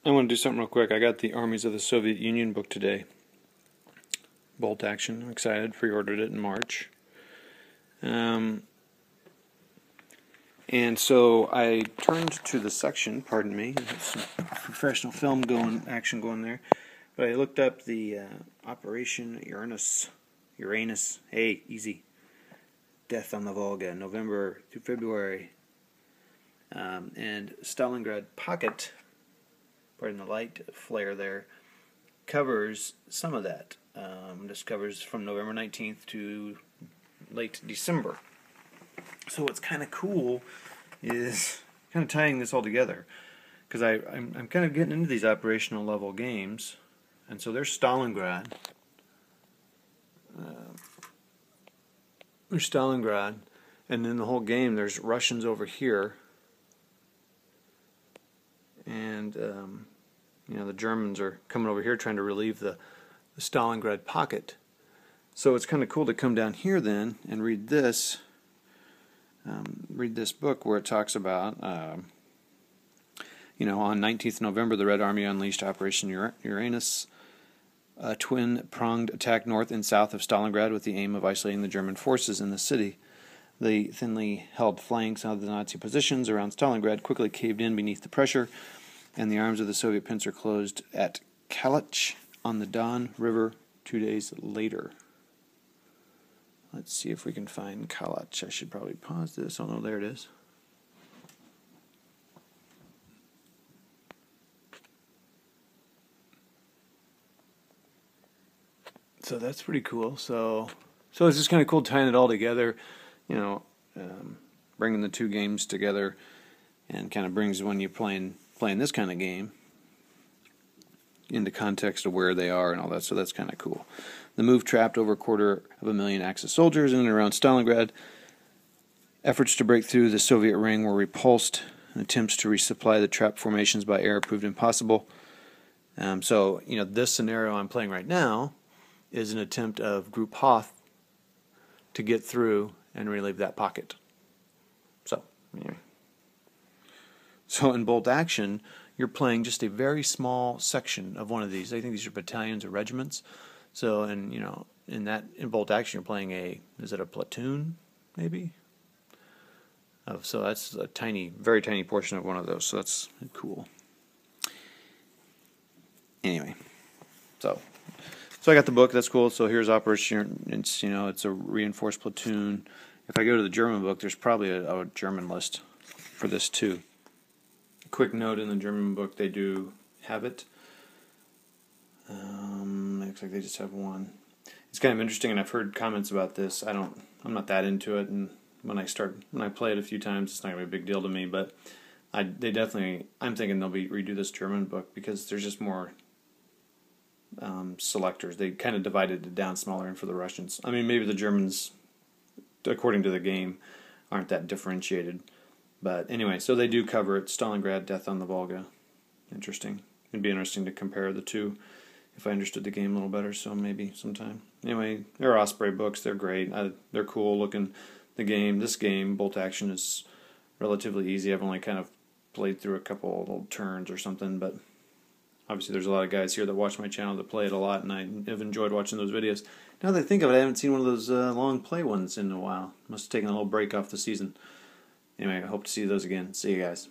I want to do something real quick. I got the Armies of the Soviet Union book today. Bolt action. I'm excited. Pre-ordered it in March. And so I turned to the section, pardon me, there's some professional film action going there. But I looked up the Operation Uranus, hey, easy, Death on the Volga, November to February. And Stalingrad Pocket, pardon the light flare there, covers some of that. This covers from November 19th to late December. So what's kind of cool is kind of tying this all together, because I'm kind of getting into these operational level games, and so there's Stalingrad. And then the whole game there's Russians over here, and the Germans are coming over here trying to relieve the Stalingrad Pocket. So it's kind of cool to come down here then and read this. Read this book where it talks about, on 19th November, the Red Army unleashed Operation Uranus, a twin-pronged attack north and south of Stalingrad with the aim of isolating the German forces in the city. The thinly held flanks of the Nazi positions around Stalingrad quickly caved in beneath the pressure, and the arms of the Soviet pincer closed at Kalach on the Don River 2 days later. Let's see if we can find Kalach. I should probably pause this. Oh no, there it is. So that's pretty cool. So it's just kind of cool tying it all together, bringing the two games together, and kind of brings when you're playing this kind of game into context of where they are and all that. So that's kind of cool. The move trapped over 250,000 Axis soldiers in and around Stalingrad. Efforts to break through the Soviet ring were repulsed, and attempts to resupply the trapped formations by air proved impossible. This scenario I'm playing right now is an attempt of Group Hoth to get through and relieve that pocket. Anyway. So in bolt action, you're playing just a very small section of one of these. I think these are battalions or regiments. So, in bolt action, you're playing is it a platoon, maybe? So that's a very tiny portion of one of those. So that's cool. Anyway, so I got the book. That's cool. So here's Operation. It's a reinforced platoon. If I go to the German book, there's probably a German list for this too. A quick note: in the German book, they do have it. Looks like they just have one. It's kind of interesting, and I've heard comments about this. I'm not that into it, and when I play it a few times, it's not gonna be a big deal to me. But I'm thinking they'll redo this German book because there's just more selectors. They kind of divided it down smaller, and for the Russians, maybe the Germans, according to the game, aren't that differentiated. But anyway, so they do cover it. Stalingrad, Death on the Volga. Interesting. It'd be interesting to compare the two if I understood the game a little better, so maybe sometime. Anyway, they're Osprey books. They're great. They're cool looking. This game, Bolt Action, is relatively easy. I've only kind of played through a couple of little turns or something, but obviously there's a lot of guys here that watch my channel that play it a lot, and I have enjoyed watching those videos. Now that I think of it, I haven't seen one of those long play ones in a while. Must have taken a little break off the season. Anyway, I hope to see those again. See you guys.